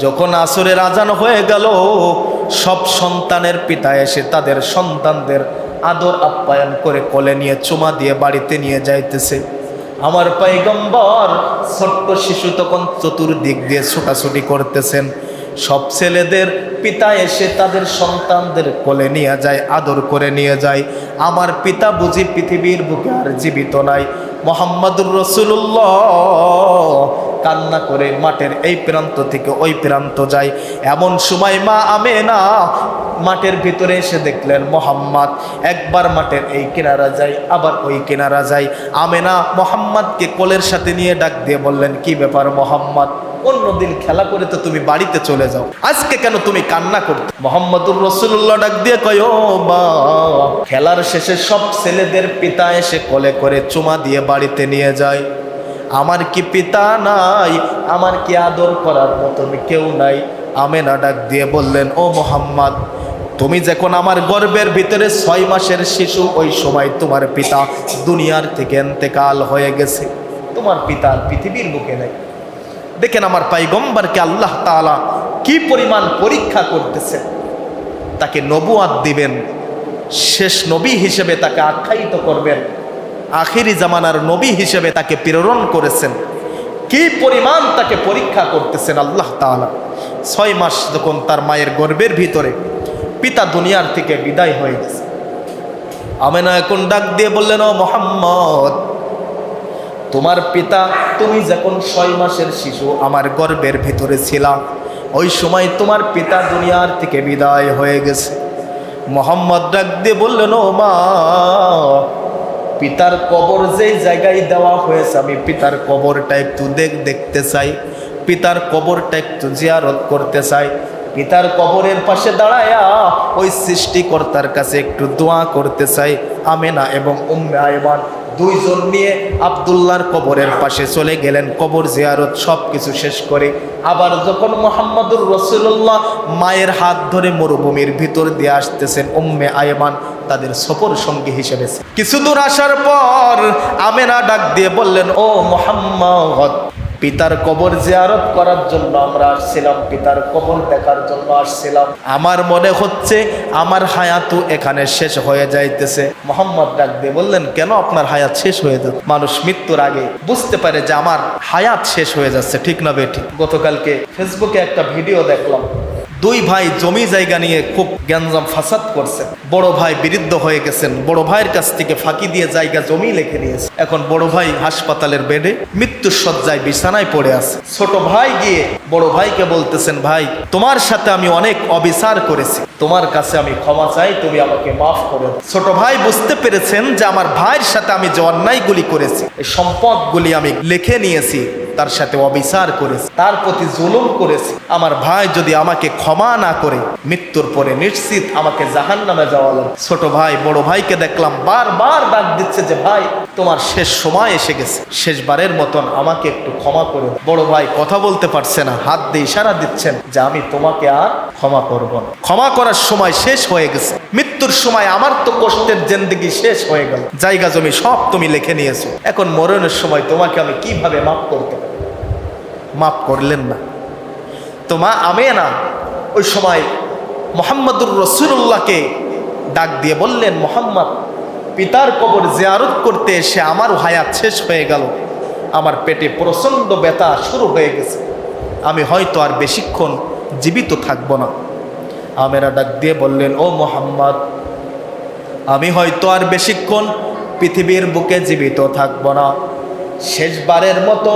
যখন আসরের আজান হয়ে গেল, সব সন্তানের পিতা এসে তাদের সন্তানদের আদর আপ্যায়ন করে কোলে নিয়ে চুমা দিয়ে বাড়িতে নিয়ে যাইতেছে। আমার পয়গম্বর ছোট্ট শিশু তখন চতুর্দিক দিয়ে ছোটাছুটি করতেছেন। সব ছেলেদের পিতা এসে তাদের সন্তানদের কোলে নিয়ে যায়, আদর করে নিয়ে যায়। আমার পিতা বুঝি পৃথিবীর বুকে আর জীবিত নাই। মুহাম্মাদুর রাসূলুল্লাহ কান্না করে মাঠের এই প্রান্ত থেকে ওই প্রান্ত যায়। এমন সময় মা আমেনা মাঠের ভিতরে এসে দেখলেন মুহাম্মদ একবার মাঠের এই কিনারা যায়, আবার ওই কিনারা যায়। আমেনা মুহাম্মদকে কোলের সাথে নিয়ে ডাক দিয়ে বললেন, কি ব্যাপার মুহাম্মদ? অন্যদিন খেলা করে তো তুমি বাড়িতে চলে যাও, আজকে কেন তুমি কান্না করতে? মুহাম্মাদুর রাসূলুল্লাহ ডাক দিয়ে কয়, ও মা, খেলার শেষে সব ছেলেদের পিতা এসে কোলে করে চুমা দিয়ে বাড়িতে নিয়ে যায়। আমার কি পিতা নাই? আমার কি আদর করার মতন কেউ নাই? আমেনা ডাক দিয়ে বললেন, ও মুহাম্মদ, তুমি যখন আমার গর্ভের ভিতরে 6 মাসের শিশু, ওই সময় তোমার পিতা দুনিয়ার থেকে ইন্তেকাল হয়ে গেছে। তোমার পিতা পৃথিবীর বুকে নেই। দেখেন আমার পয়গম্বরকে আল্লাহ তাআলা কি পরিমাণ পরীক্ষা করতেছেন। তাকে নবুয়াত দিবেন, শেষ নবী হিসেবে তাকে আখ্যায়িত করবেন, আখিরি জামানার নবী হিসেবে তাকে প্রেরণ করেছেন। কি পরিমাণ তাকে পরীক্ষা করতেছেন আল্লাহ তাআলা। 6 মাস যখন তার মায়ের গর্ভের ভিতরে পিতা দুনিয়ার থেকে বিদায় হয়ে গেছে, আমেনা এখন ডাক দিয়ে বললেন, ও মুহাম্মদ, তোমার পিতা, তুমি যখন 6 মাসের শিশু আমার গর্ভের ভিতরে ছিলা, ওই সময় তোমার পিতা দুনিয়ার থেকে বিদায় হয়ে গেছে। মুহাম্মদ ডাক দিয়ে বললেন, ও মা, পিতার কবর যেই জায়গায় দেওয়া হয়েছে, আমি পিতার কবরটা একটু দেখতে চাই, পিতার কবরটা একটু জিয়ারত করতে চাই। পিতার কবরের পাশে দাঁড়ায়া ওই সৃষ্টিকর্তার কাছে একটু দোয়া করতে চাই। আমেনা এবং উম্মে আয়মান দুইজন নিয়ে আব্দুল্লাহর কবরের পাশে চলে গেলেন। কবর জিয়ারত সব কিছু শেষ করে আবার যখন মুহাম্মাদুর রাসূলুল্লাহ মায়ের হাত ধরে মরুভূমির ভিতর দিয়ে আসতেছেন, উম্মে আয়মান তাদের সফর সঙ্গী হিসেবে। কিছু দূর আসার পর আমেনা ডাক দিয়ে বললেন, ও মুহাম্মদ, পিতার কবর জিয়ারত করার জন্য আমরা আসছিলাম, পিতার কবর দেখার জন্য আসছিলাম। আমার মনে হচ্ছে আমার হায়াতও এখানে শেষ হয়ে যাইতেছে। মুহাম্মদ ডাক দিয়ে বললেন, কেন আপনার হায়াত শেষ হয়ে যাচ্ছে? মানুষ মৃত্যুর আগে বুঝতে পারে যে আমার হায়াত শেষ হয়ে যাচ্ছে, ঠিক না বেঠিক? গতকালকে ফেসবুকে একটা ভিডিও দেখলাম, 2 ভাই জমি জায়গা নিয়ে খুব গ্যাঞ্জাম ফাসাদ করছেন। বড় ভাই বিরুদ্ধ হয়ে গেছেন, বড় ভাইয়ের কাছ থেকে ফাঁকি দিয়ে জায়গা জমি লিখে নিয়েছে। এখন বড় ভাই হাসপাতালের বেডে মৃত্যুর শয্যায় বিছানায় পড়ে আছে। ছোট ভাই গিয়ে বড় ভাইকে বলতেছেন, ভাই, তোমার সাথে আমি অনেক অবিচার করেছি, তোমার কাছে আমি ক্ষমা চাই, তুমি আমাকে মাফ করে দাও। ছোট ভাই বুঝতে পেরেছেন যে আমার ভাইয়ের সাথে আমি যে অন্যায়গুলি করেছি, এই সম্পদগুলি আমি লিখে নিয়েছি, তার সাথে অবিচার করেছি, তার প্রতি জুলুম করেছি। আমার ভাই যদি আমাকে ক্ষমা না করে মৃত্যুর পরে নিশ্চিত আমাকে জাহান্নামে যাওয়া লাগবে। ছোট ভাই বড় ভাইকে দেখলাম বারবার ডাক দিচ্ছে যে, ভাই, তোমার শেষ সময় এসে গেছে, শেষবারের মতন আমাকে একটু ক্ষমা করে দাও। বড় ভাই কথা বলতে পারছে না, হাত দিয়ে ইশারা দিচ্ছেন যে আমি তোমাকে আর ক্ষমা করব না, ক্ষমা করার সময় শেষ হয়ে গেছে, মৃত্যুর সময় আমার তো কষ্টের জিন্দেগি শেষ হয়ে গেল, জায়গা জমি সব তুমি লিখে নিয়েছো, এখন মরণের সময় তোমাকে আমি কিভাবে মাফ করতে পারি? মাফ করলেন না। তো মা আমেনা ওই সময় মুহাম্মাদুর রাসূলুল্লাহকে ডাক দিয়ে বললেন, মুহাম্মদ, পিতার কবর জিয়ারত করতে এসে আমারও হায়াত শেষ হয়ে গেল, আমার পেটে প্রচণ্ড ব্যথা শুরু হয়ে গেছে, আমি হয়তো আর বেশিক্ষণ জীবিত থাকবো না। আমেনা ডাক দিয়ে বললেন, ও মুহাম্মদ, আমি হয়তো আর বেশিক্ষণ পৃথিবীর বুকে জীবিত থাকবো না, শেষবারের মতো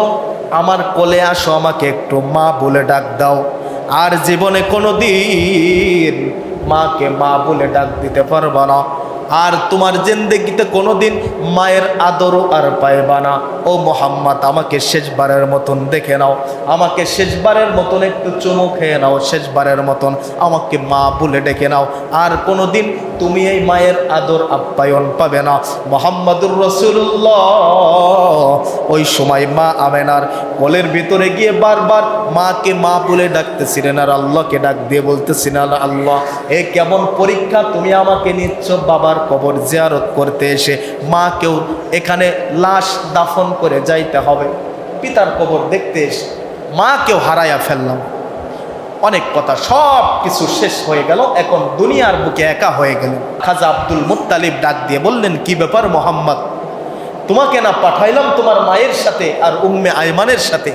আমার কোলে আসো, আমাকে একটু মা বলে ডাক দাও। আর জীবনে কোনো দিন মাকে মা বলে ডাক দিতে পারবা না, আর তোমার জিন্দেগিতে কোনোদিন মায়ের আদরও আর পাইবা না। ও মুহাম্মদ, আমাকে শেষবারের মতন দেখে নাও, আমাকে শেষবারের মতন একটু চুমু খেয়ে নাও, শেষবারের মতন আমাকে মা বলে ডেকে নাও, আর কোনোদিন তুমি এই মায়ের আদর আপ্যায়ন পাবে না। মুহাম্মাদুর রাসূলুল্লাহ ওই সময় মা আমেনার কোলের ভিতরে গিয়ে বারবার মাকে মা বলে ডাকতেছিলেন, আর আল্লাহকে ডাক দিয়ে বলতেছিলেন, আল্লাহ, এ কেমন পরীক্ষা তুমি আমাকে নিচ্ছ? বাবার কবর জিয়ারত করতে এসে মাকেও এখানে লাশ দাফন করে যাইতে হবে, পিতার কবর দেখতে এসে মাকেও হারাইয়া ফেললাম। অনেক কথা, সব কিছু শেষ হয়ে গেল, এখন দুনিয়ার বুকে একা হয়ে গেল। খাজা আব্দুল মুত্তালিব ডাক দিয়ে বললেন, কি ব্যাপার মোহাম্মদ, তোমাকে না পাঠাইলাম তোমার মায়ের সাথে আর উম্মে আয়মানের সাথে,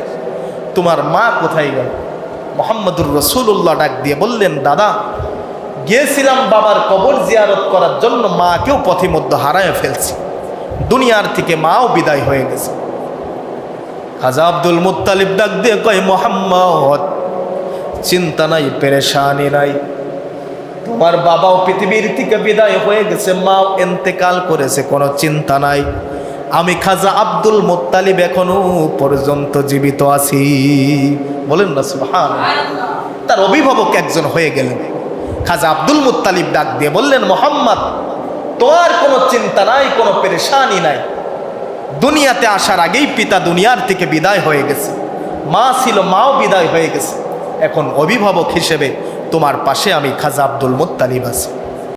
তোমার মা কোথায় গেল? মুহাম্মদুর রাসূলুল্লাহ ডাক দিয়ে বললেন, দাদা গিয়েছিলাম বাবার কবর জিয়ারত করার জন্য, মাকেও পথে মধ্যে হারায় ফেলছি, দুনিয়ার থেকে মাও বিদায় হয়ে গেছে। খাজা আব্দুল মুত্তালিব ডাক দিয়ে কয়, মোহাম্মদ চিন্তা নাই, পেরেশানি নাই, তোমার বাবাও পৃথিবীর থেকে বিদায় হয়ে গেছে, মাও ইন্তেকাল করেছে, কোনো চিন্তা নাই, আমি খাজা আব্দুল মুত্তালিব এখনো পর্যন্ত জীবিত আছি। বলেন না সুবহানাল্লাহ। তার অভিভাবক একজন হয়ে গেলেন। খাজা আব্দুল মুত্তালিব ডাক দিয়ে বললেন, মোহাম্মদ তোমার কোনো চিন্তা নাই, কোনো পেরেশানি নাই, দুনিয়াতে আসার আগেই পিতা দুনিয়ার থেকে বিদায় হয়ে গেছে, মা ছিল, মাও বিদায় হয়ে গেছে, এখন অভিভাবক হিসেবে তোমার পাশে আমি খাজা আব্দুল মুত্তালিব আছি।